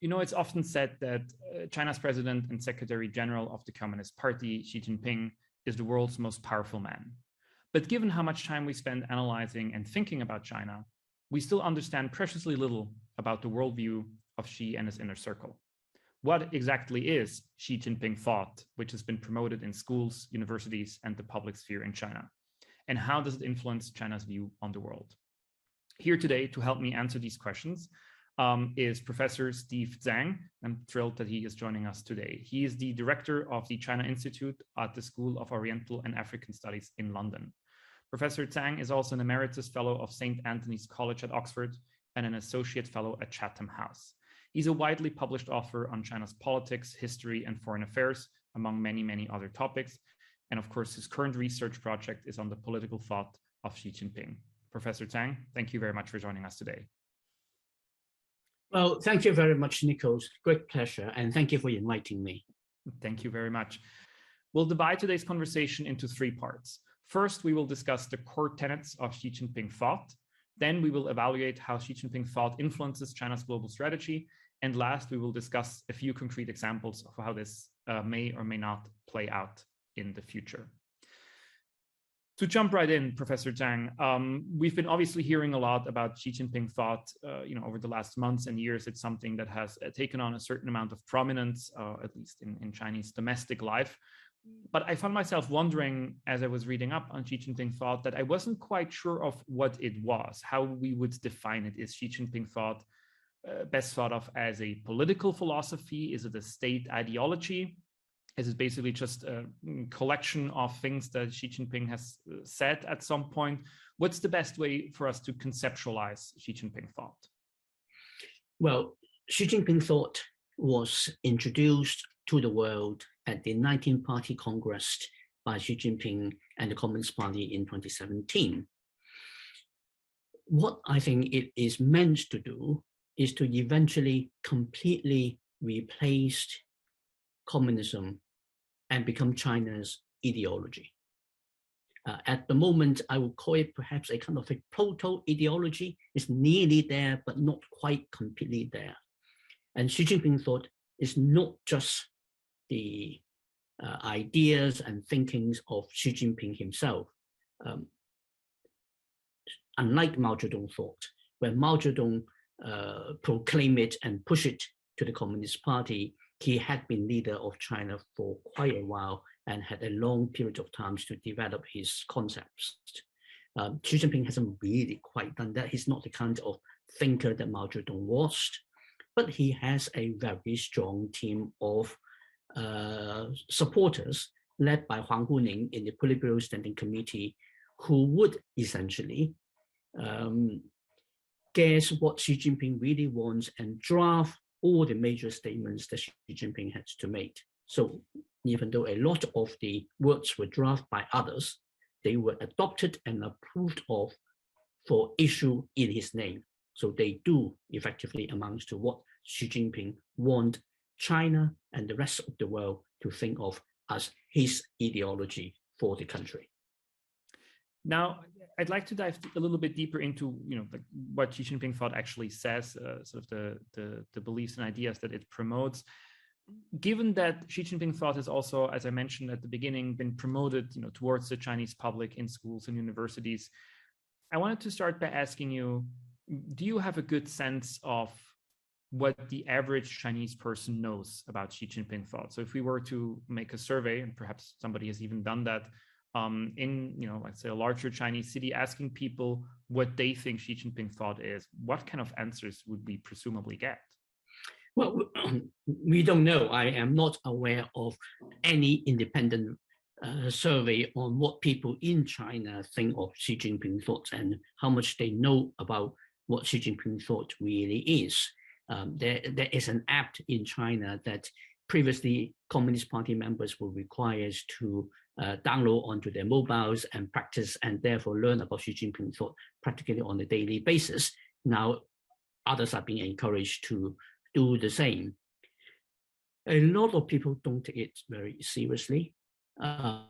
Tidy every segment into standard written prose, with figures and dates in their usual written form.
You know, it's often said that China's president and secretary general of the Communist Party, Xi Jinping, is the world's most powerful man. But given how much time we spend analyzing and thinking about China, we still understand preciously little about the worldview of Xi and his inner circle. What exactly is Xi Jinping thought, which has been promoted in schools, universities, and the public sphere in China? And how does it influence China's view on the world? Here today to help me answer these questions is Professor Steve Tsang. I'm thrilled that he is joining us today. He is the director of the China Institute at the School of Oriental and African Studies in London. Professor Tsang is also an emeritus fellow of St. Anthony's College at Oxford and an associate fellow at Chatham House. He's a widely published author on China's politics, history, and foreign affairs, among many, many other topics. And of course, his current research project is on the political thought of Xi Jinping. Professor Tsang, thank you very much for joining us today. Well, thank you very much, Nico. Great pleasure, and thank you for inviting me. Thank you very much. We'll divide today's conversation into three parts. First, we will discuss the core tenets of Xi Jinping thought. Then we will evaluate how Xi Jinping thought influences China's global strategy. And last, we will discuss a few concrete examples of how this may or may not play out in the future. To jump right in, Professor Tsang, we've been obviously hearing a lot about Xi Jinping thought, over the last months and years. It's something that has taken on a certain amount of prominence, at least in Chinese domestic life. But I found myself wondering, as I was reading up on Xi Jinping thought, that I wasn't quite sure of what it was, how we would define it. Is Xi Jinping thought best thought of as a political philosophy? Is it a state ideology? Is it basically just a collection of things that Xi Jinping has said at some point? What's the best way for us to conceptualize Xi Jinping thought? Well, Xi Jinping thought was introduced to the world at the 19th Party Congress by Xi Jinping and the Communist Party in 2017. What I think it is meant to do is to eventually completely replace communism and become China's ideology. At the moment, I would call it perhaps a kind of a proto-ideology. It's nearly there, but not quite completely there. And Xi Jinping thought is not just the ideas and thinkings of Xi Jinping himself. Unlike Mao Zedong thought, when Mao Zedong proclaimed it and pushed it to the Communist Party, he had been leader of China for quite a while and had a long period of time to develop his concepts. Xi Jinping hasn't really quite done that. He's not the kind of thinker that Mao Zedong was, but he has a very strong team of supporters led by Huang Huning in the Politburo Standing Committee, who would essentially guess what Xi Jinping really wants and draft all the major statements that Xi Jinping has to make. So even though a lot of the words were drafted by others, they were adopted and approved of for issue in his name. So they do effectively amount to what Xi Jinping wants China and the rest of the world to think of as his ideology for the country. Now, I'd like to dive a little bit deeper into, what Xi Jinping thought actually says, sort of the beliefs and ideas that it promotes. Given that Xi Jinping thought has also, as I mentioned at the beginning, been promoted, towards the Chinese public in schools and universities, I wanted to start by asking you, do you have a good sense of what the average Chinese person knows about Xi Jinping thought? So if we were to make a survey, and perhaps somebody has even done that, in, let's say a larger Chinese city, asking people what they think Xi Jinping thought is, what kind of answers would we presumably get? Well, we don't know. I am not aware of any independent survey on what people in China think of Xi Jinping thoughts and how much they know about what Xi Jinping thought really is. There is an app in China that previously Communist Party members were required to download onto their mobiles and practice and therefore learn about Xi Jinping thought practically on a daily basis. Now, others are being encouraged to do the same. A lot of people don't take it very seriously. I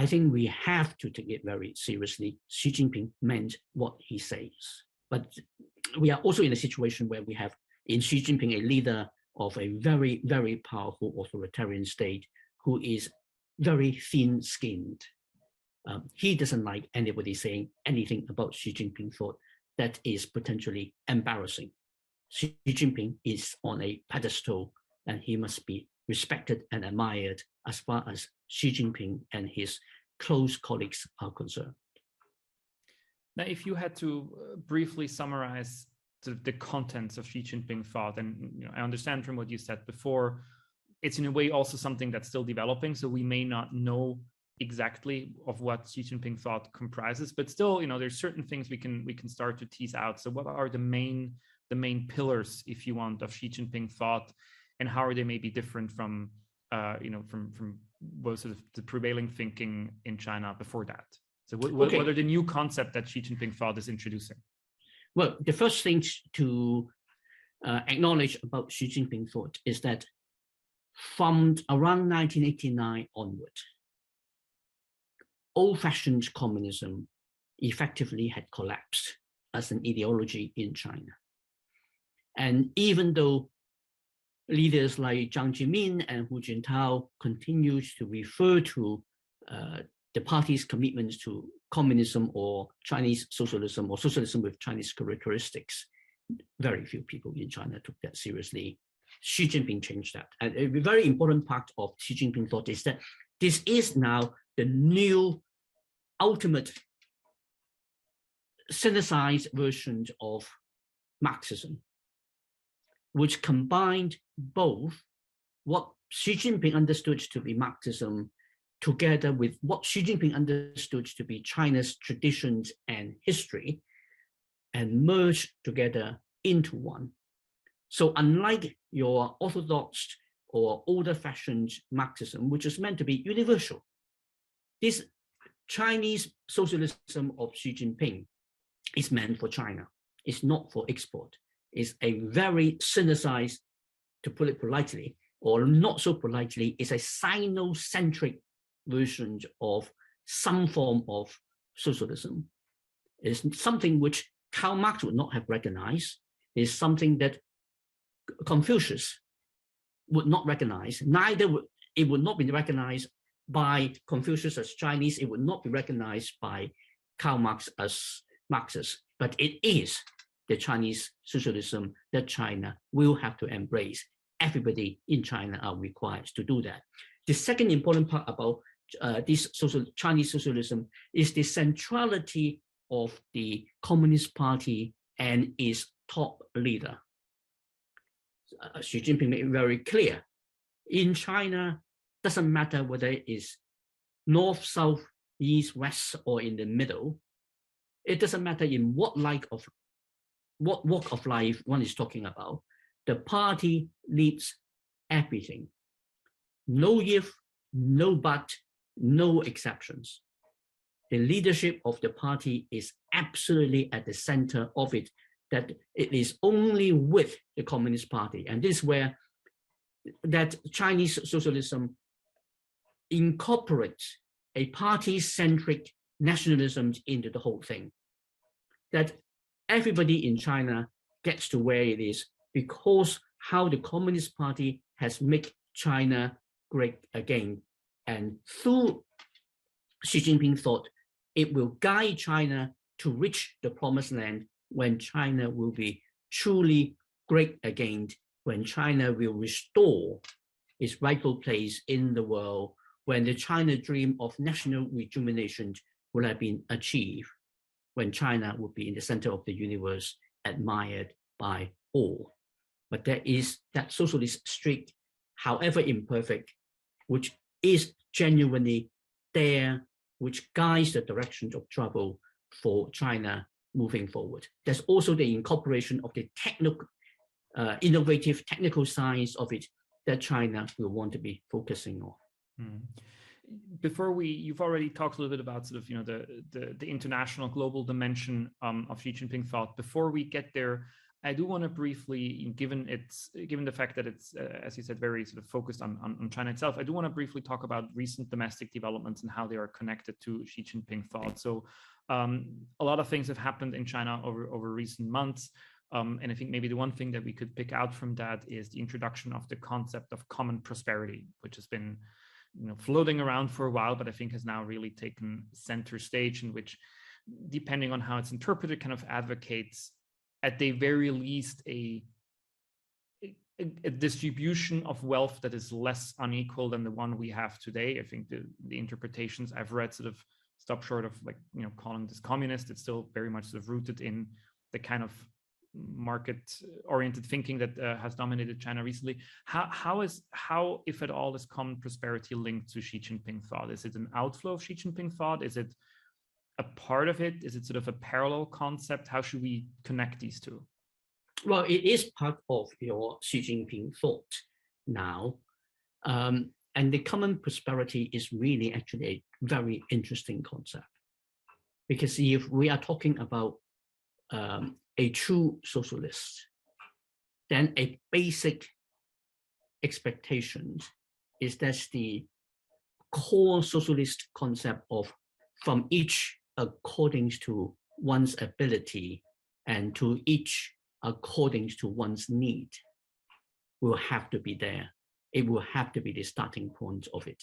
think we have to take it very seriously. Xi Jinping meant what he says. But we are also in a situation where we have in Xi Jinping, a leader of a very, very powerful authoritarian state who is very thin-skinned. He doesn't like anybody saying anything about Xi Jinping thought that is potentially embarrassing. Xi Jinping is on a pedestal and he must be respected and admired as far as Xi Jinping and his close colleagues are concerned. Now, if you had to briefly summarize the contents of Xi Jinping thought, and I understand from what you said before, it's in a way also something that's still developing, so we may not know exactly of what Xi Jinping thought comprises, but still, there's certain things we can start to tease out. So what are the main pillars, if you want, of Xi Jinping thought, and how are they maybe different from from what sort of the prevailing thinking in China before that? So what are the new concepts that Xi Jinping thought is introducing? Well, the first thing to acknowledge about Xi Jinping thought is that from around 1989 onward, old-fashioned communism effectively had collapsed as an ideology in China. And even though leaders like Jiang Zemin and Hu Jintao continued to refer to the party's commitments to communism or Chinese socialism or socialism with Chinese characteristics, very few people in China took that seriously. Xi Jinping changed that. And a very important part of Xi Jinping thought is that this is now the new ultimate synthesized version of Marxism, which combined both what Xi Jinping understood to be Marxism together with what Xi Jinping understood to be China's traditions and history, and merged together into one. So unlike your orthodox or older-fashioned Marxism, which is meant to be universal, this Chinese socialism of Xi Jinping is meant for China. It's not for export. It's a very synthesized, to put it politely, or not so politely, it's a Sino-centric version of some form of socialism. It's something which Karl Marx would not have recognized. It's something that Confucius would not recognize. It would not be recognized by Confucius as Chinese. It would not be recognized by Karl Marx as Marxist. But it is the Chinese socialism that China will have to embrace. Everybody in China are required to do that. The second important part about this Chinese socialism is the centrality of the Communist Party and its top leader. Xi Jinping made it very clear. In China, doesn't matter whether it is north, south, east, west, or in the middle. It doesn't matter in what walk of life one is talking about. The party leads everything. No if, no but, no exceptions. The leadership of the party is absolutely at the center of it, that it is only with the Communist Party. And this is where that Chinese socialism incorporates a party-centric nationalism into the whole thing. That everybody in China gets to where it is because how the Communist Party has made China great again. And through Xi Jinping thought, it will guide China to reach the promised land when China will be truly great again, when China will restore its rightful place in the world, when the China dream of national rejuvenation will have been achieved, when China will be in the center of the universe, admired by all. But there is that socialist streak, however imperfect, which is genuinely there, which guides the direction of travel for China moving forward. There's also the incorporation of the innovative technical science of it that China will want to be focusing on. You've already talked a little bit about sort of the international global dimension of Xi Jinping thought. Before we get there, I do want to briefly, given the fact that it's as you said, very sort of focused on China itself, I do want to briefly talk about recent domestic developments and how they are connected to Xi Jinping thought. So a lot of things have happened in China over recent months. And I think maybe the one thing that we could pick out from that is the introduction of the concept of common prosperity, which has been floating around for a while, but I think has now really taken center stage, in which, depending on how it's interpreted, kind of advocates at the very least a distribution of wealth that is less unequal than the one we have today. I think the interpretations I've read sort of stop short of calling this communist. It's still very much sort of rooted in the kind of market-oriented thinking that has dominated China recently. How, if at all, is common prosperity linked to Xi Jinping thought? Is it an outflow of Xi Jinping thought? Is it a part of it? Is it sort of a parallel concept? How should we connect these two? Well, it is part of your Xi Jinping thought now. And the common prosperity is really actually a very interesting concept. Because if we are talking about a true socialist, then a basic expectation is that the core socialist concept of from each according to one's ability and to each according to one's need will have to be there. It will have to be the starting point of it.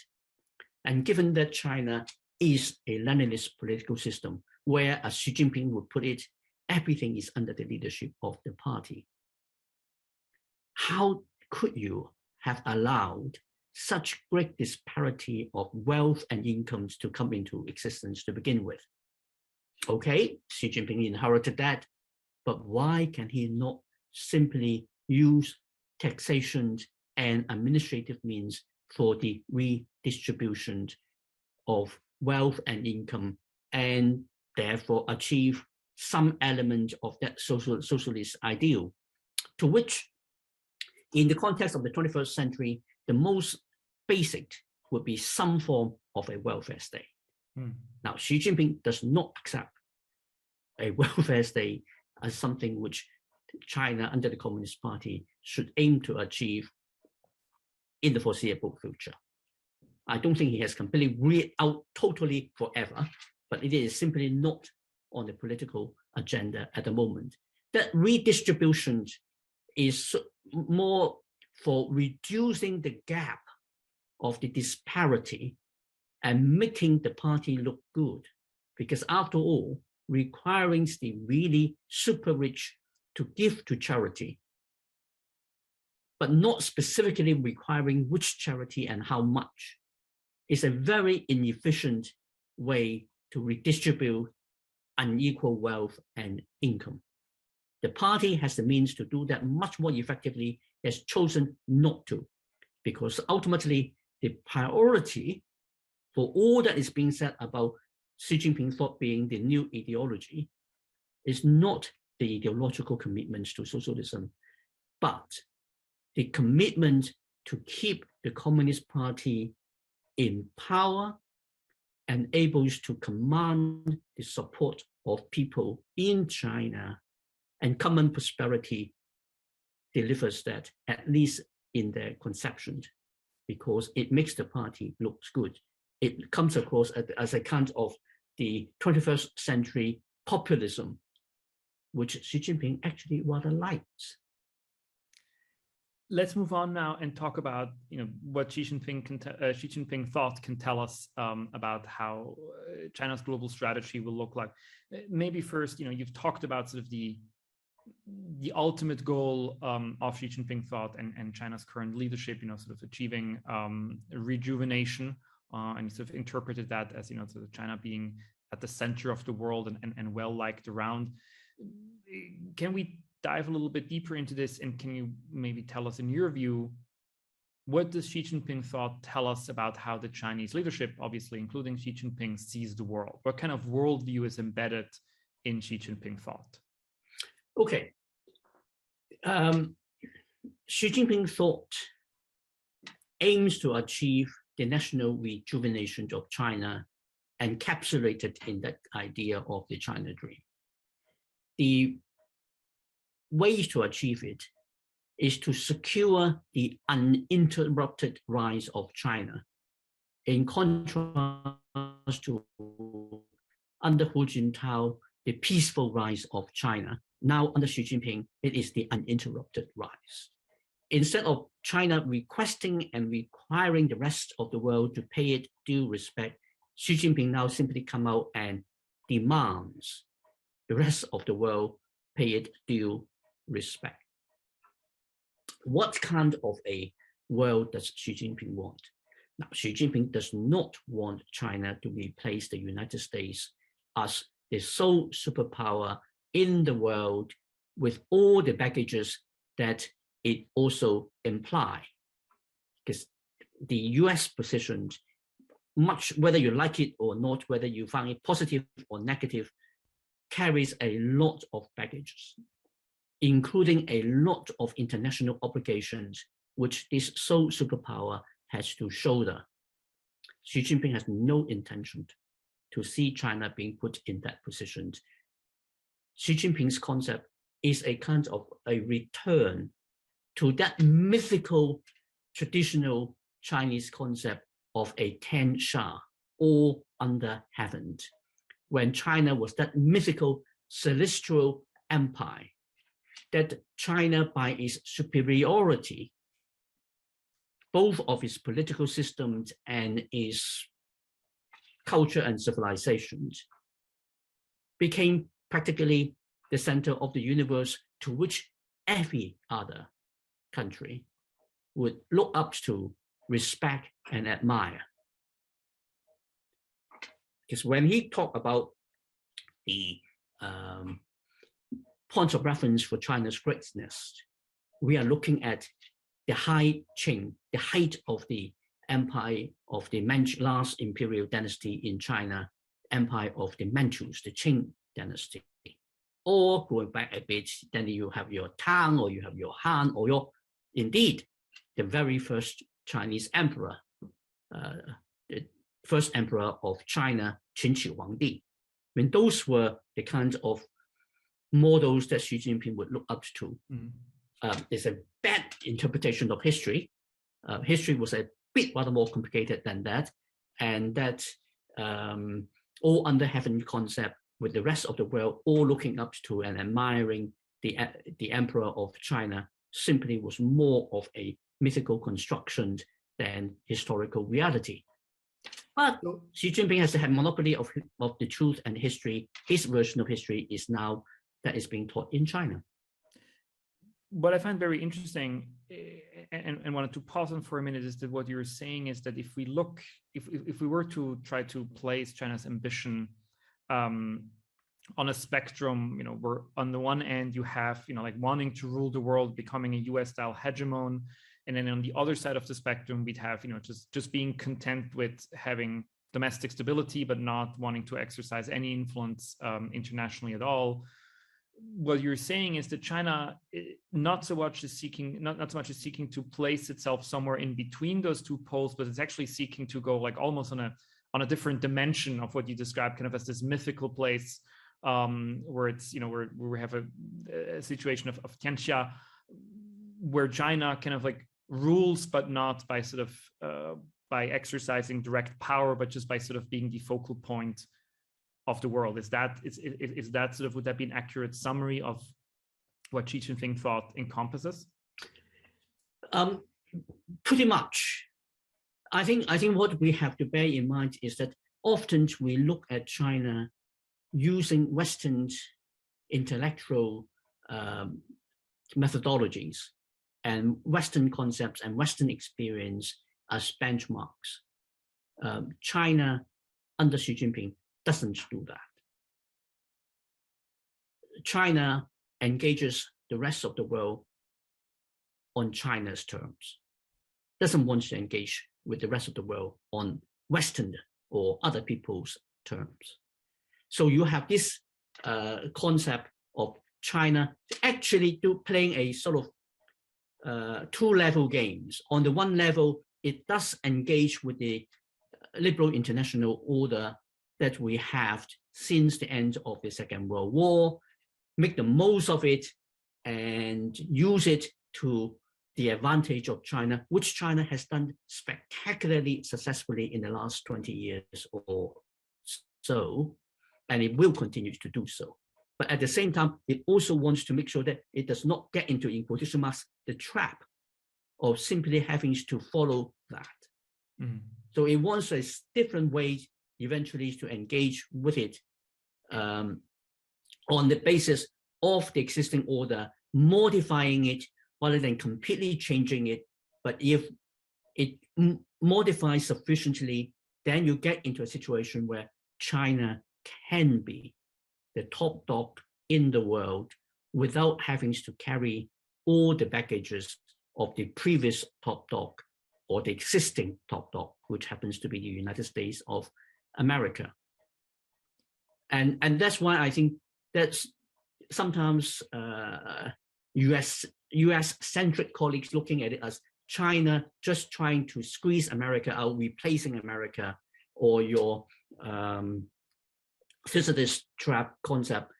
And given that China is a Leninist political system, where, as Xi Jinping would put it, everything is under the leadership of the party, how could you have allowed such great disparity of wealth and incomes to come into existence to begin with? Okay, Xi Jinping inherited that, but why can he not simply use taxation and administrative means for the redistribution of wealth and income, and therefore achieve some element of that socialist ideal, to which, in the context of the 21st century, the most basic would be some form of a welfare state. Now, Xi Jinping does not accept a welfare state as something which China, under the Communist Party, should aim to achieve in the foreseeable future. I don't think he has completely ruled out totally forever, but it is simply not on the political agenda at the moment. That redistribution is more for reducing the gap of the disparity and making the party look good. Because after all, requiring the really super rich to give to charity, but not specifically requiring which charity and how much, is a very inefficient way to redistribute unequal wealth and income. The party has the means to do that much more effectively, has chosen not to, because ultimately the priority for all that is being said about Xi Jinping thought being the new ideology is not the ideological commitments to socialism, but the commitment to keep the Communist Party in power and able to command the support of people in China, and common prosperity delivers that, at least in their conception, because it makes the party look good. It comes across as a kind of the 21st century populism, which Xi Jinping actually rather likes. Let's move on now and talk about what Xi Jinping thought can tell us about how China's global strategy will look like. Maybe first, you've talked about sort of the ultimate goal of Xi Jinping thought and China's current leadership, sort of achieving rejuvenation, and you sort of interpreted that as sort of China being at the center of the world and well liked around. Can we dive a little bit deeper into this, and can you maybe tell us, in your view, what does Xi Jinping thought tell us about how the Chinese leadership, obviously including Xi Jinping, sees the world? What kind of worldview is embedded in Xi Jinping thought? Okay. Xi Jinping thought aims to achieve the national rejuvenation of China, encapsulated in that idea of the China dream. The ways to achieve it is to secure the uninterrupted rise of China, in contrast to, under Hu Jintao, the peaceful rise of China, now under Xi Jinping, it is the uninterrupted rise. Instead of China requesting and requiring the rest of the world to pay it due respect, Xi Jinping now simply come out and demands the rest of the world pay it due respect. What kind of a world does Xi Jinping want? Now, Xi Jinping does not want China to replace the United States as the sole superpower in the world with all the baggages that it also implies. Because the US position, much whether you like it or not, whether you find it positive or negative, carries a lot of baggages, including a lot of international obligations, which this sole superpower has to shoulder. Xi Jinping has no intention to see China being put in that position. Xi Jinping's concept is a kind of a return to that mythical, traditional Chinese concept of a 10 Shah, all under heaven, when China was that mythical celestial empire, that China, by its superiority, both of its political systems and its culture and civilizations, became practically the center of the universe to which every other country would look up to, respect, and admire. Because when he talked about the points of reference for China's greatness, we are looking at the height of the empire of the last imperial dynasty in China, empire of the Manchus, the Qing dynasty. Or going back a bit, then you have your Tang, or you have your Han, or your, indeed, the very first Chinese emperor, the first emperor of China, Qin Shi Huangdi. I mean, those were the kind of models that Xi Jinping would look up to. It's a bad interpretation of history. History was a bit rather more complicated than that, and that all under heaven concept with the rest of the world all looking up to and admiring the emperor of China simply was more of a mythical construction than historical reality. But Xi Jinping has had monopoly of the truth and history. His version of history is now that is being taught in China. What I find very interesting, and wanted to pause on for a minute, is that what you're saying is that if we look, if we were to try to place China's ambition on a spectrum, where on the one end you have, like wanting to rule the world, becoming a US-style hegemon, and then on the other side of the spectrum, we'd have, just being content with having domestic stability, but not wanting to exercise any influence internationally at all. What you're saying is that China not so much is seeking to place itself somewhere in between those two poles, but it's actually seeking to go like almost on a different dimension of what you described, kind of as this mythical place where it's where we have a situation of Tianxia, where China kind of like rules, but not by sort of by exercising direct power, but just by sort of being the focal point of the world. Is that sort of, would that be an accurate summary of what Xi Jinping thought encompasses? Pretty much. I think what we have to bear in mind is that often we look at China using Western intellectual methodologies and Western concepts and Western experience as benchmarks. China under Xi Jinping doesn't do that. China engages the rest of the world on China's terms, doesn't want to engage with the rest of the world on Western or other people's terms. So you have this concept of China actually playing a sort of two-level games. On the one level, it does engage with the liberal international order that we have since the end of the Second World War, make the most of it and use it to the advantage of China, which China has done spectacularly successfully in the last 20 years or so, and it will continue to do so. But at the same time, it also wants to make sure that it does not get into, in quotation marks, the trap of simply having to follow that. Mm-hmm. So it wants a different way eventually to engage with it on the basis of the existing order, modifying it rather than completely changing it. But if it modifies sufficiently, then you get into a situation where China can be the top dog in the world without having to carry all the baggages of the previous top dog or the existing top dog, which happens to be the United States of America. And that's why I think that's sometimes US-centric colleagues looking at it as China just trying to squeeze America out, replacing America, or your Thucydides trap concept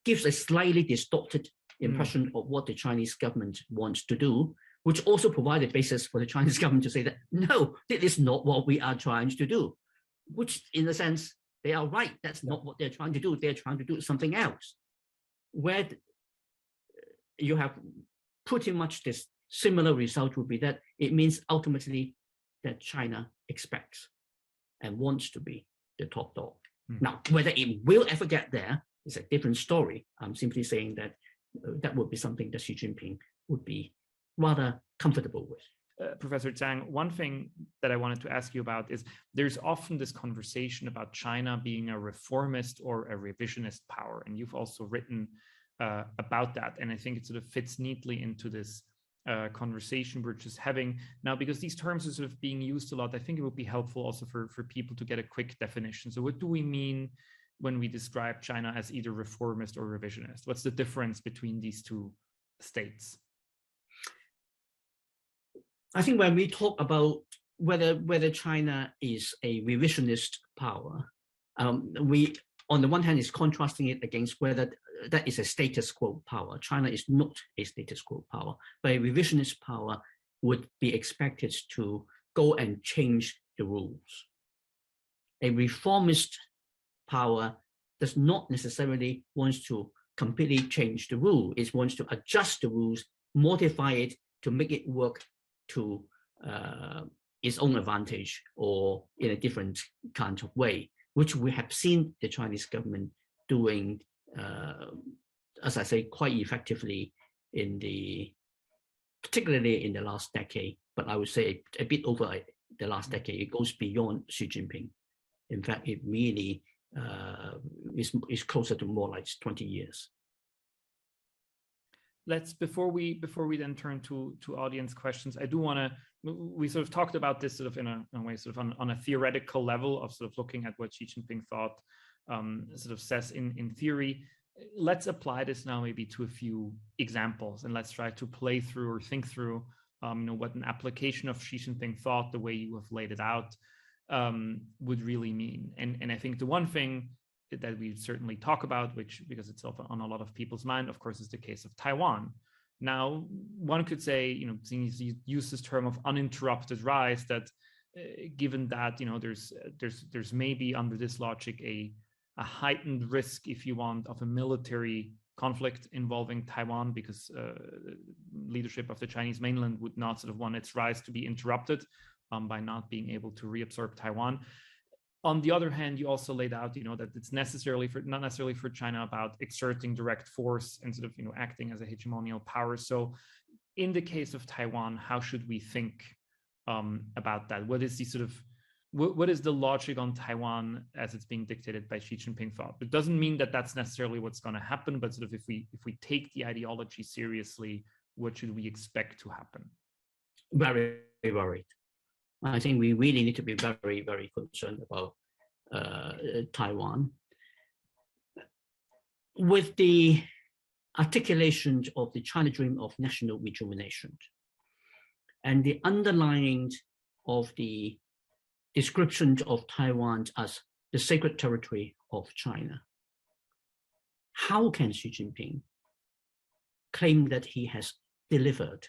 gives a slightly distorted impression of what the Chinese government wants to do, which also provides a basis for the Chinese government to say that, no, this is not what we are trying to do, which in a sense, they are right. That's not what they're trying to do. They're trying to do something else. Where you have pretty much this similar result would be that it means ultimately that China expects and wants to be the top dog. Now, whether it will ever get there is a different story. I'm simply saying that that would be something that Xi Jinping would be rather comfortable with. Professor Tsang, one thing that I wanted to ask you about is there's often this conversation about China being a reformist or a revisionist power, and you've also written about that, and I think it sort of fits neatly into this conversation we're just having now, because these terms are sort of being used a lot. I think it would be helpful also for people to get a quick definition. So what do we mean when we describe China as either reformist or revisionist? What's the difference between these two states? I think when we talk about whether China is a revisionist power, we, on the one hand, is contrasting it against whether that is a status quo power. China is not a status quo power, but a revisionist power would be expected to go and change the rules. A reformist power does not necessarily want to completely change the rule. It wants to adjust the rules, modify it to make it work to its own advantage or in a different kind of way, which we have seen the Chinese government doing, as I say, quite effectively particularly in the last decade, but I would say a bit over the last decade. It goes beyond Xi Jinping. In fact, it really is closer to more like 20 years. Before we then turn to audience questions, I do want to, we sort of talked about this sort of in a way, sort of on a theoretical level of sort of looking at what Xi Jinping thought sort of says in theory. Let's apply this now maybe to a few examples, and let's try to play through or think through what an application of Xi Jinping thought, the way you have laid it out, would really mean. And I think the one thing that we certainly talk about, which because it's on a lot of people's mind, of course, is the case of Taiwan. Now, one could say, you use this term of uninterrupted rise, that given that, there's maybe under this logic a heightened risk, if you want, of a military conflict involving Taiwan, because leadership of the Chinese mainland would not sort of want its rise to be interrupted by not being able to reabsorb Taiwan. On the other hand, you also laid out, that it's not necessarily for China about exerting direct force and sort of, acting as a hegemonial power. So in the case of Taiwan, how should we think about that? What is the sort of, what is the logic on Taiwan as it's being dictated by Xi Jinping thought? It doesn't mean that that's necessarily what's going to happen, but sort of if we take the ideology seriously, what should we expect to happen? Very worried. I think we really need to be very, very concerned about Taiwan. With the articulation of the China dream of national rejuvenation and the underlying of the description of Taiwan as the sacred territory of China, how can Xi Jinping claim that he has delivered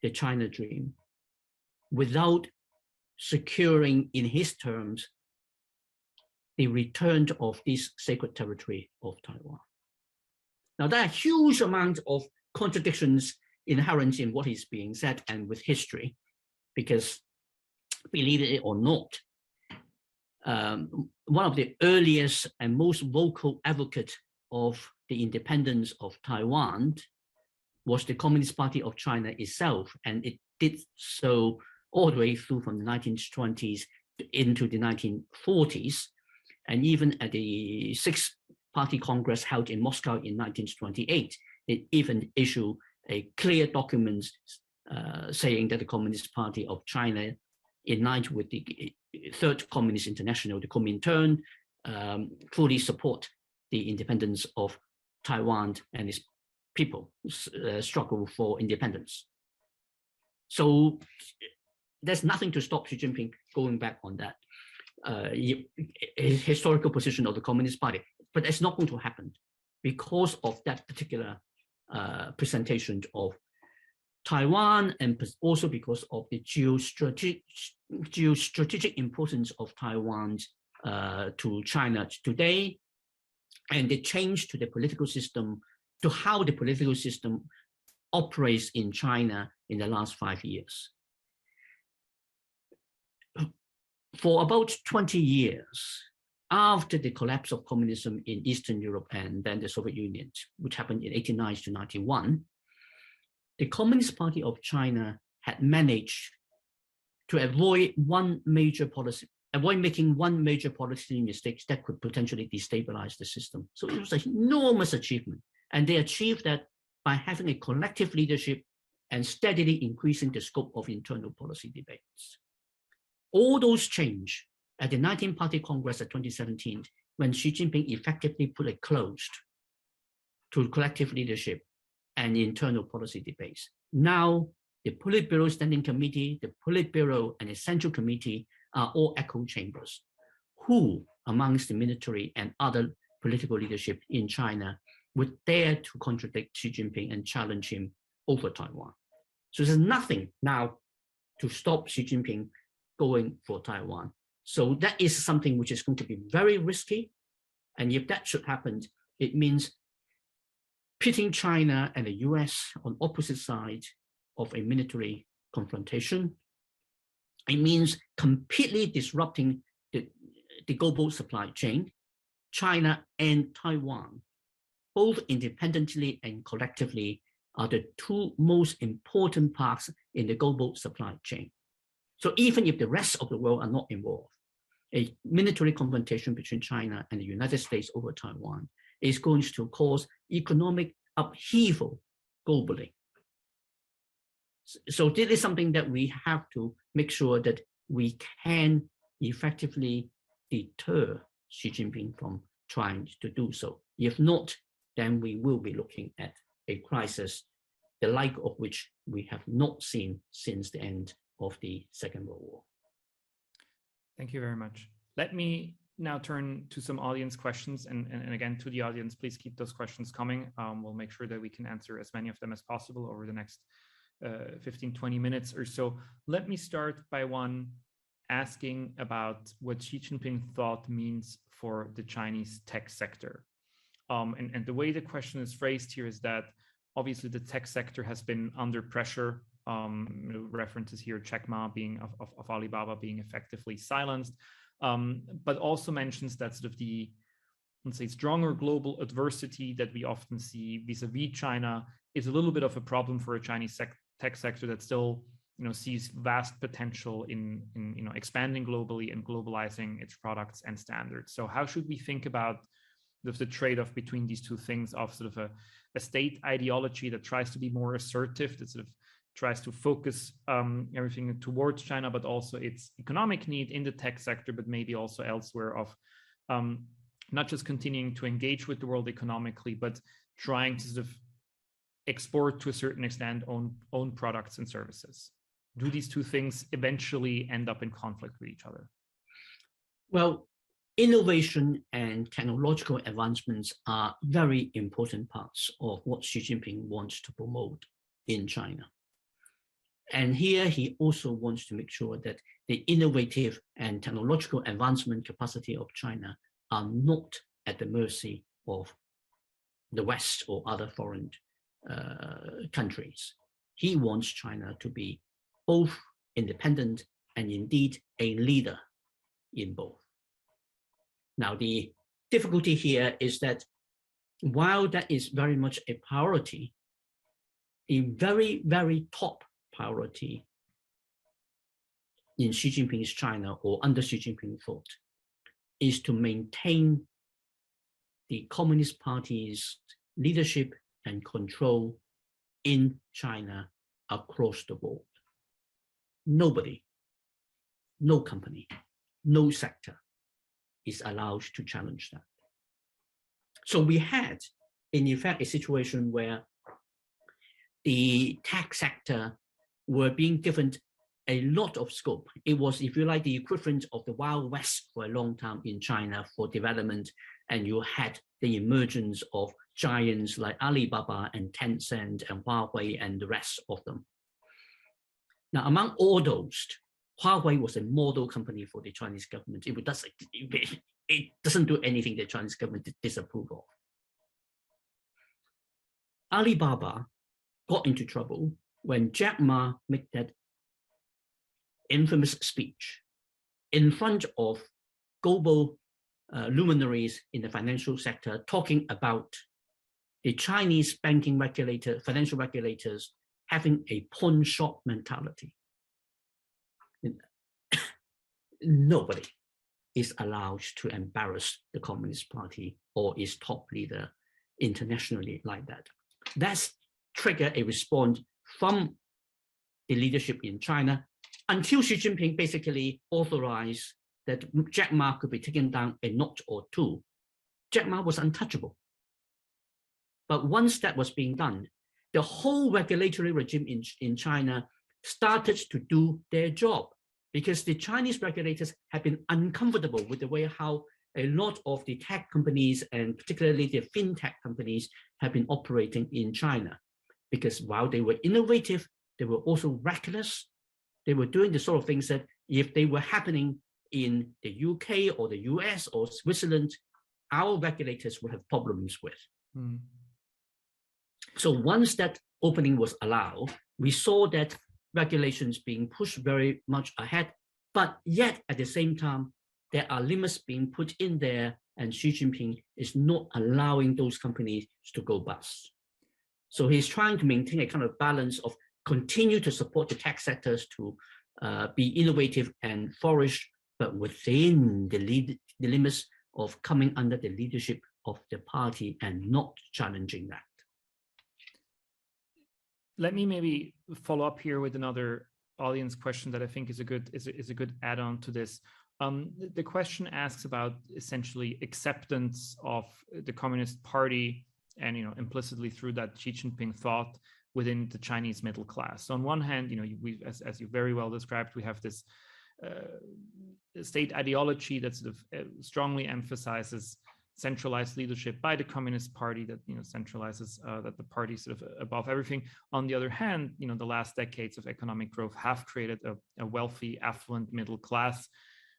the China dream without securing in his terms the return of this sacred territory of Taiwan. Now, there are huge amounts of contradictions inherent in what is being said and with history, because believe it or not, one of the earliest and most vocal advocates of the independence of Taiwan was the Communist Party of China itself, and it did so all the way through from the 1920s into the 1940s, and even at the Sixth Party Congress held in Moscow in 1928, it even issued a clear document saying that the Communist Party of China, in line with the Third Communist International, the Kuomintern, fully support the independence of Taiwan and its people struggle for independence. So there's nothing to stop Xi Jinping going back on that historical position of the Communist Party, but it's not going to happen because of that particular presentation of Taiwan, and also because of the geostrategic importance of Taiwan to China today, and the change to the political system, to how the political system operates in China in the last 5 years. For about 20 years, after the collapse of communism in Eastern Europe and then the Soviet Union, which happened in 1989 to 1991, the Communist Party of China had managed to avoid making one major policy mistake that could potentially destabilize the system. So it was an enormous achievement. And they achieved that by having a collective leadership and steadily increasing the scope of internal policy debates. All those changed at the 19th Party Congress of 2017, when Xi Jinping effectively put a close to collective leadership and internal policy debates. Now, the Politburo Standing Committee, the Politburo, and the Central Committee are all echo chambers. Who amongst the military and other political leadership in China would dare to contradict Xi Jinping and challenge him over Taiwan? So there's nothing now to stop Xi Jinping going for Taiwan. So that is something which is going to be very risky. And if that should happen, it means pitting China and the US on opposite sides of a military confrontation. It means completely disrupting the global supply chain. China and Taiwan, both independently and collectively, are the two most important parts in the global supply chain. So even if the rest of the world are not involved, a military confrontation between China and the United States over Taiwan is going to cause economic upheaval globally. So this is something that we have to make sure that we can effectively deter Xi Jinping from trying to do so. If not, then we will be looking at a crisis, the like of which we have not seen since the end of the Second World War. Thank you very much. Let me now turn to some audience questions. And again, to the audience, please keep those questions coming. We'll make sure that we can answer as many of them as possible over the next 15, 20 minutes or so. Let me start by one asking about what Xi Jinping thought means for the Chinese tech sector. And the way the question is phrased here is that obviously the tech sector has been under pressure. References here, Jack Ma being of Alibaba being effectively silenced, but also mentions that sort of the, let's say, stronger global adversity that we often see vis-a-vis China is a little bit of a problem for a Chinese tech sector that still, sees vast potential in expanding globally and globalizing its products and standards. So how should we think about the trade-off between these two things of sort of a state ideology that tries to be more assertive, that sort of tries to focus everything towards China, but also its economic need in the tech sector, but maybe also elsewhere, of not just continuing to engage with the world economically, but trying to sort of export to a certain extent own products and services? Do these two things eventually end up in conflict with each other? Well, innovation and technological advancements are very important parts of what Xi Jinping wants to promote in China. And here he also wants to make sure that the innovative and technological advancement capacity of China are not at the mercy of the West or other foreign countries. He wants China to be both independent and indeed a leader in both. Now, the difficulty here is that while that is very much a priority, the very, very top priority in Xi Jinping's China or under Xi Jinping thought is to maintain the Communist Party's leadership and control in China across the board. Nobody, no company, no sector is allowed to challenge that. So we had, in effect, a situation where the tech sector were being given a lot of scope. It was, if you like, the equivalent of the Wild West for a long time in China for development, and you had the emergence of giants like Alibaba and Tencent and Huawei and the rest of them. Now, among all those, Huawei was a model company for the Chinese government. It doesn't do anything the Chinese government disapprove of. Alibaba got into trouble when Jack Ma made that infamous speech in front of global luminaries in the financial sector, talking about the Chinese banking regulator, financial regulators having a pawn shop mentality. Nobody is allowed to embarrass the Communist Party or its top leader internationally like that. That's triggered a response from the leadership in China until Xi Jinping basically authorized that Jack Ma could be taken down a notch or two. Jack Ma was untouchable. But once that was being done, the whole regulatory regime in China started to do their job, because the Chinese regulators have been uncomfortable with the way how a lot of the tech companies and particularly the fintech companies have been operating in China. Because while they were innovative, they were also reckless. They were doing the sort of things that if they were happening in the UK or the US or Switzerland, our regulators would have problems with. Mm. So once that opening was allowed, we saw that regulations being pushed very much ahead, but yet at the same time, there are limits being put in there, and Xi Jinping is not allowing those companies to go bust. So he's trying to maintain a kind of balance of continue to support the tech sectors to be innovative and flourish, but within the limits of coming under the leadership of the party and not challenging that. Let me maybe follow up here with another audience question that I think is a good add-on to this. The question asks about essentially acceptance of the Communist Party and implicitly through that Xi Jinping thought within the Chinese middle class. So on one hand, as you very well described, we have this state ideology that sort of strongly emphasizes centralized leadership by the Communist Party, that centralizes that the party is sort of above everything. On the other hand, the last decades of economic growth have created a wealthy, affluent middle class,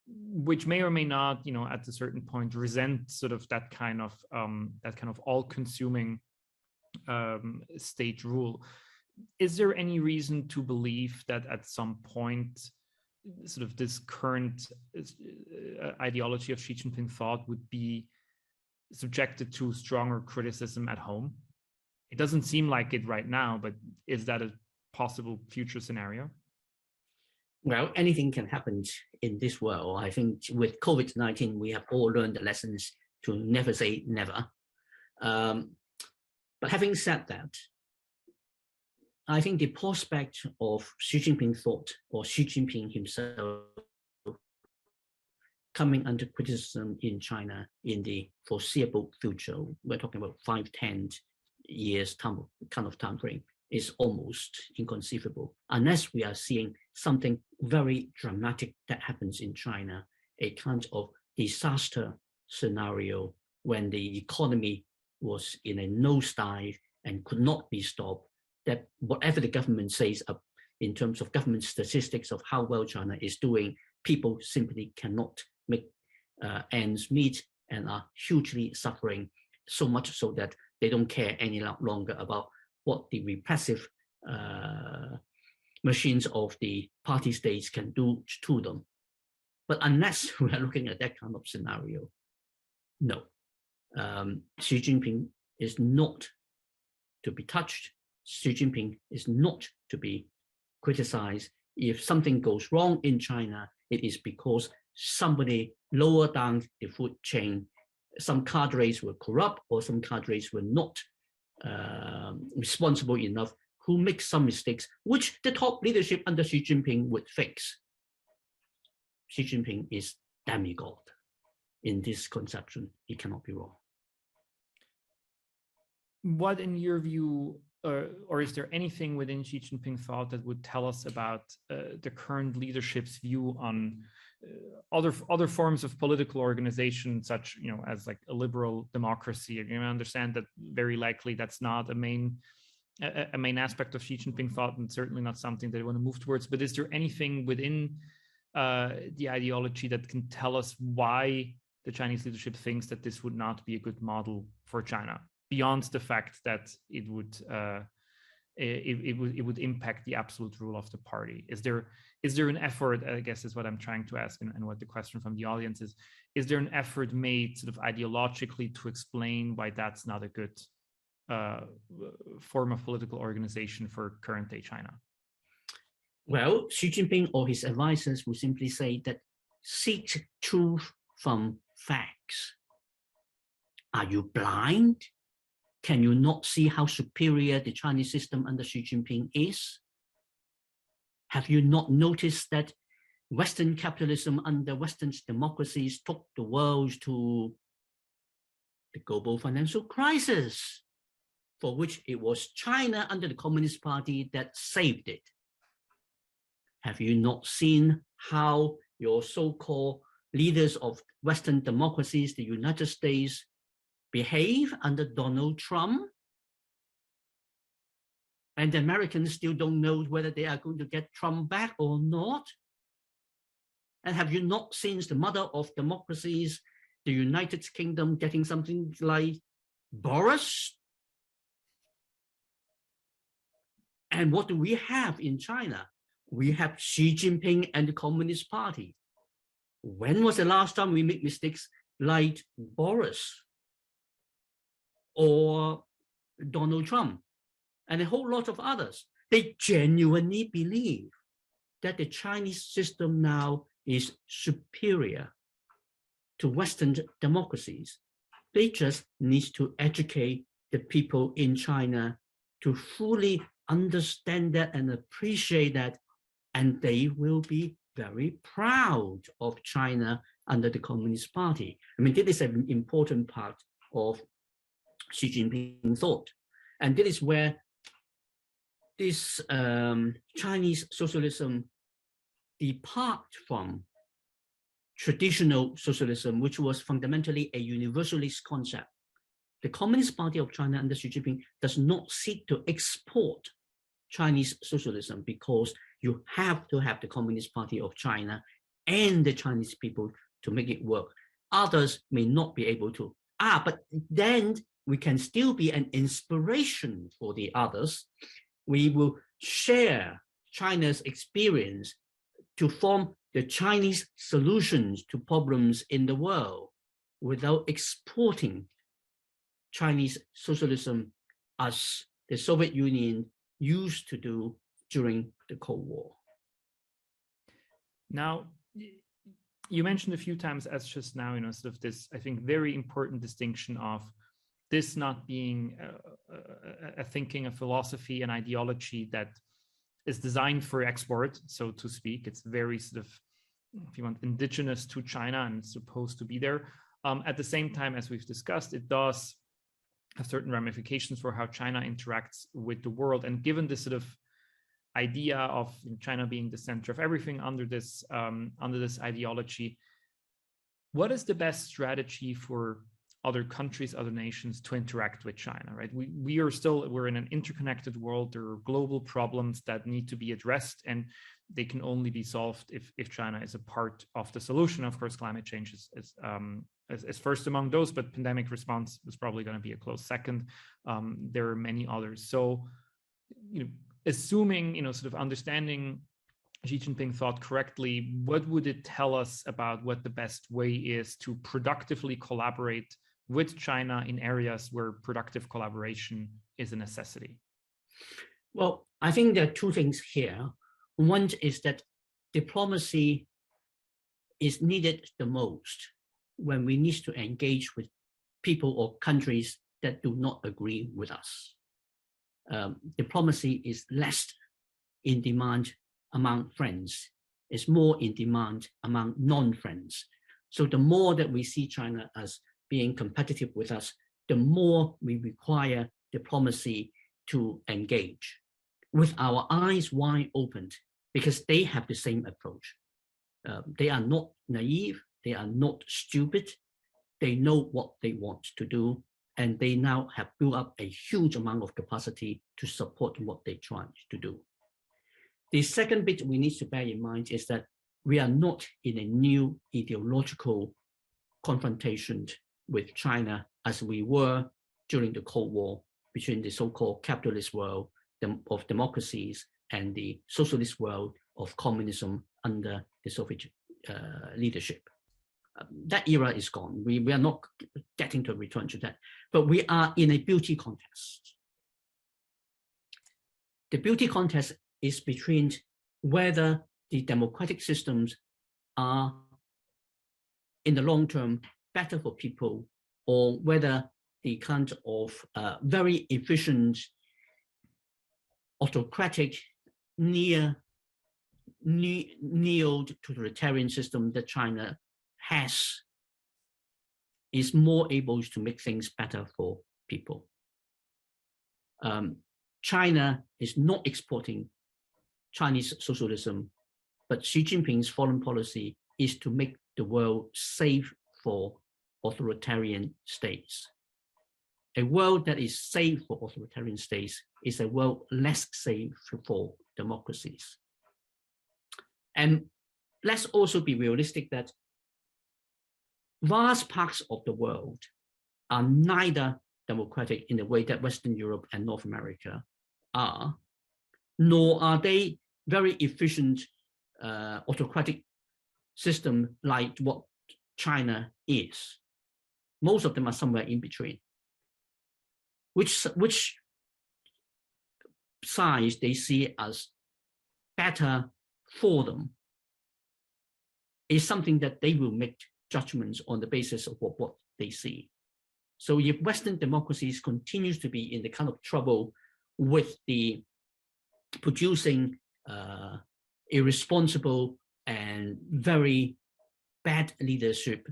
which may or may not, at a certain point, resent sort of that kind of all-consuming state rule. Is there any reason to believe that at some point, sort of this current ideology of Xi Jinping thought would be subjected to stronger criticism at home? It doesn't seem like it right now, but is that a possible future scenario? Well, anything can happen in this world. I think with COVID-19, we have all learned the lessons to never say never. But having said that, I think the prospect of Xi Jinping thought or Xi Jinping himself coming under criticism in China in the foreseeable future, we're talking about 5-10 years kind of time frame, is almost inconceivable unless we are seeing something very dramatic that happens in China, a kind of disaster scenario when the economy was in a nosedive and could not be stopped, that whatever the government says in terms of government statistics of how well China is doing, people simply cannot make ends meet, and are hugely suffering, so much so that they don't care any longer about what the repressive machines of the party states can do to them. But unless we are looking at that kind of scenario, no. Xi Jinping is not to be touched. Xi Jinping is not to be criticized. If something goes wrong in China, it is because somebody lower down the food chain, some cadres were corrupt or some cadres were not responsible enough, who make some mistakes, which the top leadership under Xi Jinping would fix. Xi Jinping is demigod. In this conception, he cannot be wrong. What, in your view, or is there anything within Xi Jinping thought that would tell us about the current leadership's view on other forms of political organization, such as like a liberal democracy? I understand that very likely that's not a main aspect of Xi Jinping thought, and certainly not something that they want to move towards. But is there anything within the ideology that can tell us why the Chinese leadership thinks that this would not be a good model for China, beyond the fact that it would impact the absolute rule of the party? Is there an effort, I guess is what I'm trying to ask, and what the question from the audience is there an effort made sort of ideologically to explain why that's not a good form of political organization for current day China? Well, Xi Jinping or his advisors will simply say that seek truth from facts. Are you blind? Can you not see how superior the Chinese system under Xi Jinping is? Have you not noticed that Western capitalism under Western democracies took the world to the global financial crisis, for which it was China under the Communist Party that saved it? Have you not seen how your so-called leaders of Western democracies, the United States, behave under Donald Trump? And the Americans still don't know whether they are going to get Trump back or not. And have you not seen the mother of democracies, the United Kingdom, getting something like Boris? And what do we have in China? We have Xi Jinping and the Communist Party. When was the last time we made mistakes like Boris or Donald Trump and a whole lot of others? They genuinely believe that the Chinese system now is superior to Western democracies. They just need to educate the people in China to fully understand that and appreciate that, and they will be very proud of China under the Communist Party. I mean, this is an important part of Xi Jinping thought. And this is where this Chinese socialism depart from traditional socialism, which was fundamentally a universalist concept. The Communist Party of China under Xi Jinping does not seek to export Chinese socialism, because you have to have the Communist Party of China and the Chinese people to make it work. Others may not be able to. But then we can still be an inspiration for the others. We will share China's experience to form the Chinese solutions to problems in the world without exporting Chinese socialism as the Soviet Union used to do during the Cold War. Now, you mentioned a few times as just now, sort of this, I think, very important distinction of this not being a thinking, a philosophy, an ideology that is designed for export, so to speak. It's very sort of, if you want, indigenous to China and supposed to be there. At the same time, as we've discussed, it does have certain ramifications for how China interacts with the world. And given this sort of idea of China being the center of everything under this ideology, what is the best strategy for other countries, other nations to interact with China, right? We're in an interconnected world. There are global problems that need to be addressed, and they can only be solved if China is a part of the solution. Of course, climate change is as first among those, but pandemic response was probably going to be a close second. There are many others. So, assuming, sort of understanding Xi Jinping thought correctly, what would it tell us about what the best way is to productively collaborate with China in areas where productive collaboration is a necessity? Well, I think there are two things here. One is that diplomacy is needed the most when we need to engage with people or countries that do not agree with us. Diplomacy is less in demand among friends, it's more in demand among non-friends. So the more that we see China as being competitive with us, the more we require diplomacy to engage with our eyes wide open, because they have the same approach. They are not naive, they are not stupid, they know what they want to do, and they now have built up a huge amount of capacity to support what they try to do. The second bit we need to bear in mind is that we are not in a new ideological confrontation with China as we were during the Cold War between the so-called capitalist world of democracies and the socialist world of communism under the Soviet leadership. That era is gone. We are not getting to return to that, but we are in a beauty contest. The beauty contest is between whether the democratic systems are in the long term better for people, or whether the kind of very efficient autocratic neo-totalitarian system that China has is more able to make things better for people. China is not exporting Chinese socialism, but Xi Jinping's foreign policy is to make the world safe for authoritarian states. A world that is safe for authoritarian states is a world less safe for democracies. And let's also be realistic that vast parts of the world are neither democratic in the way that Western Europe and North America are, nor are they very efficient autocratic system like what China is. Most of them are somewhere in between. Which size they see as better for them is something that they will make judgments on the basis of what they see. So if Western democracies continues to be in the kind of trouble with the producing irresponsible and very bad leadership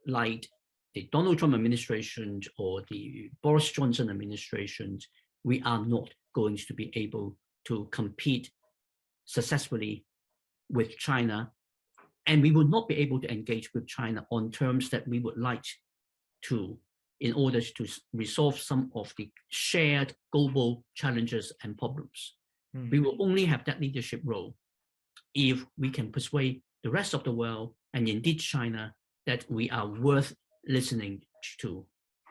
like the Donald Trump administration or the Boris Johnson administration, we are not going to be able to compete successfully with China, and we will not be able to engage with China on terms that we would like to in order to resolve some of the shared global challenges and problems. We will only have that leadership role if we can persuade the rest of the world, and indeed China, that we are worth listening to.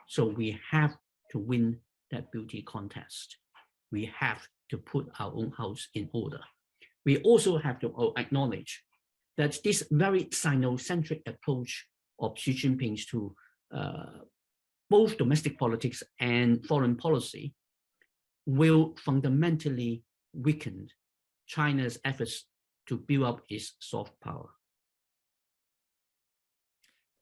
So we have to win that beauty contest. We have to put our own house in order. We also have to acknowledge that this very Sino-centric approach of Xi Jinping's to both domestic politics and foreign policy will fundamentally weaken China's efforts to build up its soft power.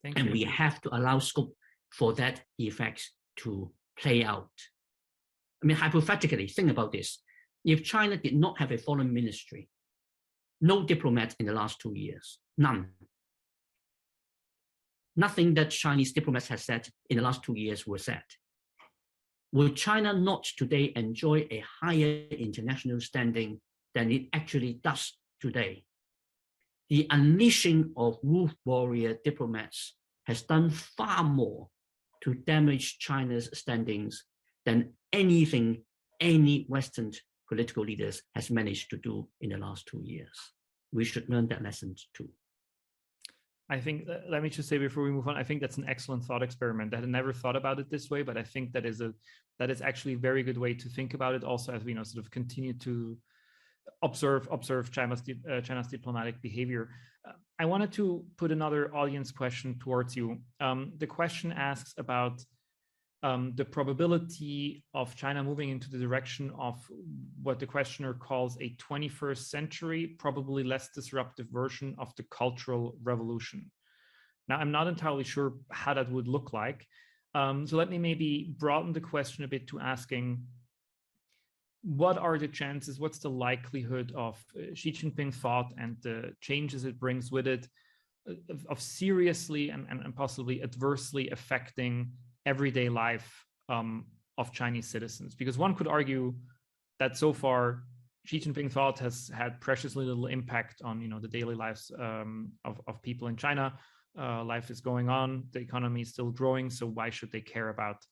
And we have to allow scope for that effect to play out. I mean, hypothetically, think about this. If China did not have a foreign ministry, no diplomat in the last 2 years, none. Nothing that Chinese diplomats have said in the last 2 years were said. Will China not today enjoy a higher international standing than it actually does today? The unleashing of wolf warrior diplomats has done far more to damage China's standings than anything any Western political leaders has managed to do in the last 2 years. We should learn that lesson too. I think, let me just say before we move on, I think that's an excellent thought experiment. I had never thought about it this way, but I think that is actually a very good way to think about it. Also, as we sort of continue to observe China's diplomatic behavior. I wanted to put another audience question towards you. The question asks about the probability of China moving into the direction of what the questioner calls a 21st century, probably less disruptive version of the Cultural Revolution. Now, I'm not entirely sure how that would look like. So let me maybe broaden the question a bit to asking, what are the chances, what's the likelihood of Xi Jinping thought and the changes it brings with it of seriously and possibly adversely affecting everyday life of Chinese citizens? Because one could argue that so far Xi Jinping thought has had preciously little impact on the daily lives of people in China. Life is going on, the economy is still growing, so why should they care about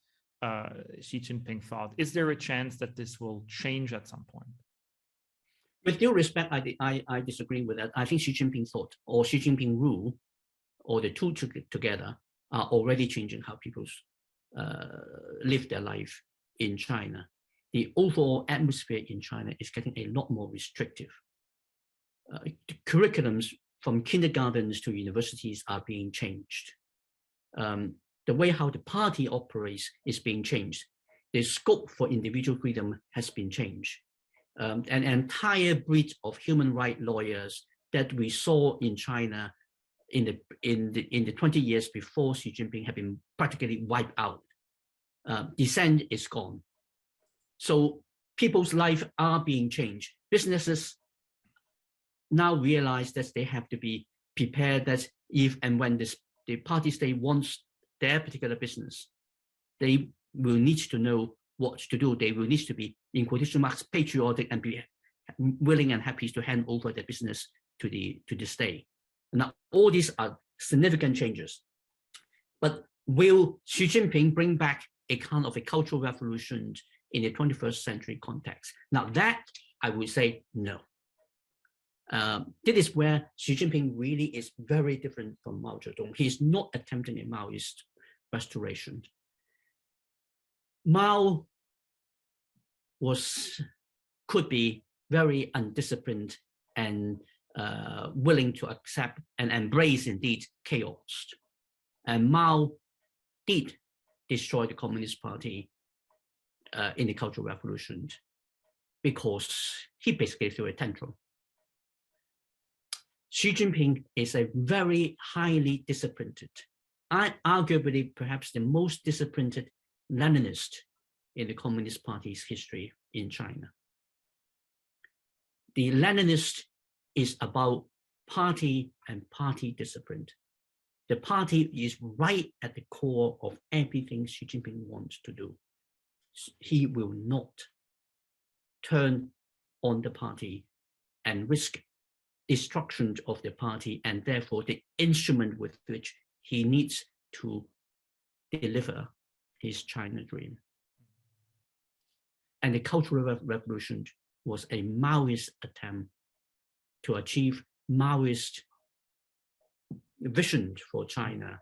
Xi Jinping thought? Is there a chance that this will change at some point? With due respect, I disagree with that. I think Xi Jinping thought or Xi Jinping rule, or the two together, are already changing how people live their life in China. The overall atmosphere in China is getting a lot more restrictive. The curriculums from kindergartens to universities are being changed. The way how the party operates is being changed. The scope for individual freedom has been changed. An entire breed of human rights lawyers that we saw in China in the 20 years before Xi Jinping have been practically wiped out. Dissent is gone. So people's lives are being changed. Businesses now realize that they have to be prepared that if and when the party state wants their particular business, they will need to know what to do. They will need to be, in quotation marks, patriotic and be willing and happy to hand over their business to the state. Now, all these are significant changes. But will Xi Jinping bring back a kind of a cultural revolution in the 21st century context? Now that, I would say, no. This is where Xi Jinping really is very different from Mao Zedong. He's not attempting a Maoist restoration. Mao could be very undisciplined and willing to accept and embrace indeed chaos. And Mao did destroy the Communist Party in the Cultural Revolution because he basically threw a tantrum. Xi Jinping is a very highly disciplined, arguably perhaps the most disciplined Leninist in the Communist Party's history in China. The Leninist is about party and party discipline. The party is right at the core of everything Xi Jinping wants to do. He will not turn on the party and risk destruction of the party and therefore the instrument with which he needs to deliver his China dream. And the Cultural Revolution was a Maoist attempt to achieve Maoist vision for China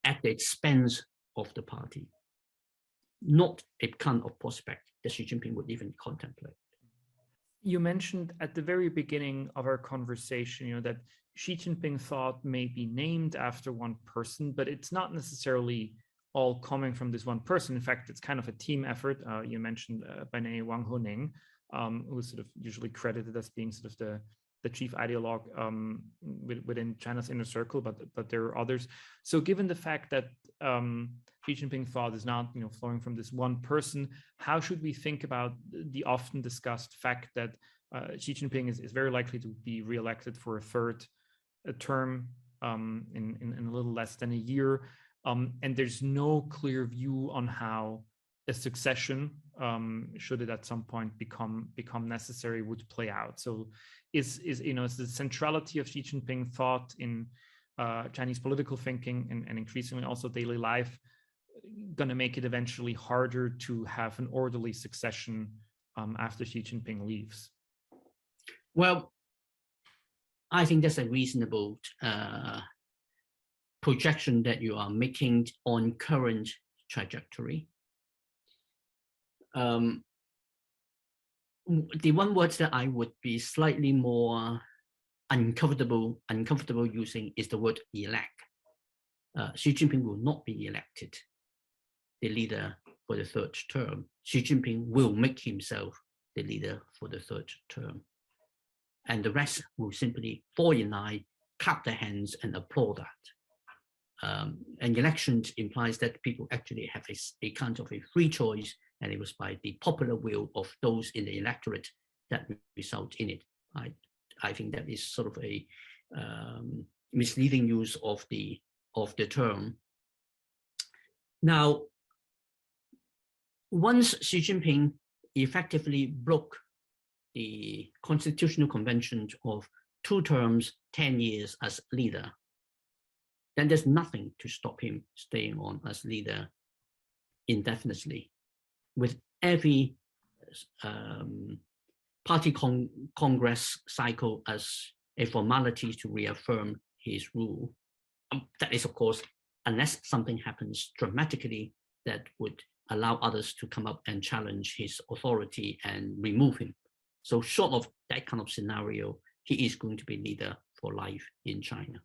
at the expense of the party, not a kind of prospect that Xi Jinping would even contemplate. You mentioned at the very beginning of our conversation, that Xi Jinping thought may be named after one person, but it's not necessarily all coming from this one person. In fact, it's kind of a team effort. You mentioned by name Wang Honing, who's sort of usually credited as being sort of the chief ideologue within China's inner circle, but there are others. So given the fact that Xi Jinping thought is not flowing from this one person, how should we think about the often discussed fact that Xi Jinping is very likely to be reelected for a third term in a little less than a year, and there's no clear view on how a succession, should it at some point become necessary, would play out. So is the centrality of Xi Jinping thought in Chinese political thinking and increasingly also daily life going to make it eventually harder to have an orderly succession after Xi Jinping leaves? Well, I think that's a reasonable projection that you are making on current trajectory. The one word that I would be slightly more uncomfortable using is the word elect. Xi Jinping will not be elected the leader for the third term. Xi Jinping will make himself the leader for the third term. And the rest will simply fall in line, clap their hands, and applaud that. An election implies that people actually have a kind of a free choice, and it was by the popular will of those in the electorate that result in it. I think that is sort of a misleading use of the term. Now, once Xi Jinping effectively broke the constitutional convention of 2 terms, 10 years as leader, then there's nothing to stop him staying on as leader indefinitely. With every party congress cycle as a formality to reaffirm his rule. That is, of course, unless something happens dramatically that would allow others to come up and challenge his authority and remove him. So short of that kind of scenario, he is going to be leader for life in China.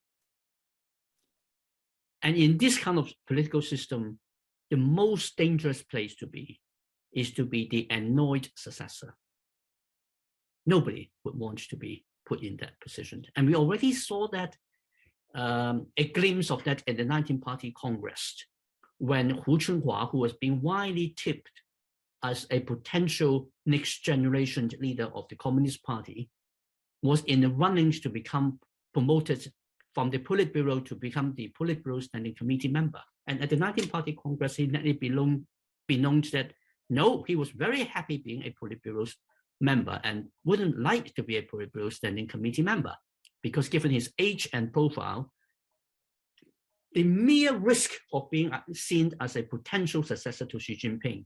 And in this kind of political system, the most dangerous place to be is to be the annoyed successor. Nobody would want to be put in that position. And we already saw that, a glimpse of that in the 19th Party Congress, when Hu Chunhua, who was being widely tipped as a potential next generation leader of the Communist Party, was in the runnings to become promoted from the Politburo to become the Politburo Standing Committee member. And at the 19th Party Congress, he let it be known that no, he was very happy being a Politburo member and wouldn't like to be a Politburo Standing Committee member, because given his age and profile, the mere risk of being seen as a potential successor to Xi Jinping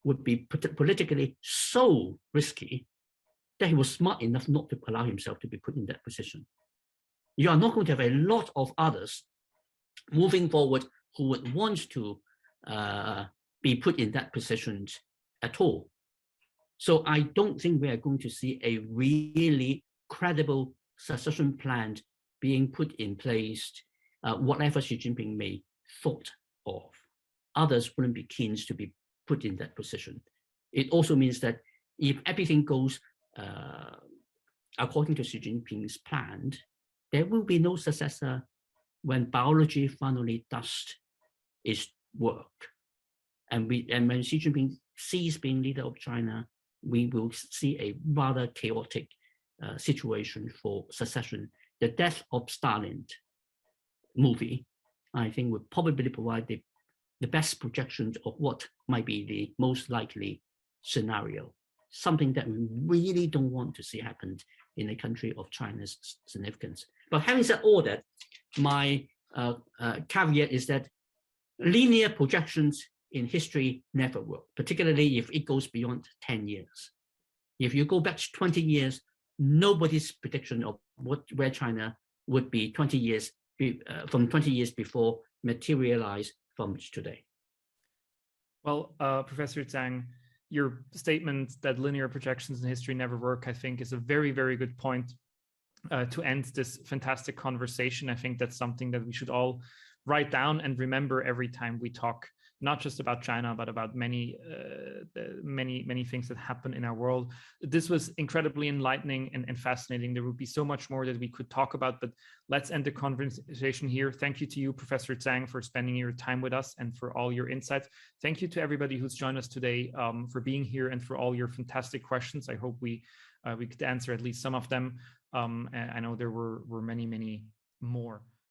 would be politically so risky that he was smart enough not to allow himself to be put in that position. You are not going to have a lot of others moving forward who would want to be put in that position at all. So I don't think we are going to see a really credible succession plan being put in place, whatever Xi Jinping may thought of. Others wouldn't be keen to be put in that position. It also means that if everything goes according to Xi Jinping's plan, there will be no successor when biology finally does its work. And when Xi Jinping ceases being leader of China, we will see a rather chaotic situation for succession. The Death of Stalin movie, I think, would probably provide the best projections of what might be the most likely scenario, something that we really don't want to see happen in a country of China's significance. But having said all that, my caveat is that linear projections in history never work, particularly if it goes beyond 10 years. If you go back 20 years, nobody's prediction of where China would be 20 years from 20 years before materialized from today. Well, Professor Tsang, your statement that linear projections in history never work, I think, is a very, very good point to end this fantastic conversation. I think that's something that we should all write down and remember every time we talk, not just about China, but about many things that happen in our world. This was incredibly enlightening and fascinating. There would be so much more that we could talk about, but let's end the conversation here. Thank you to you, Professor Tsang, for spending your time with us and for all your insights. Thank you to everybody who's joined us today for being here and for all your fantastic questions. I hope we could answer at least some of them. And I know there were many, many more.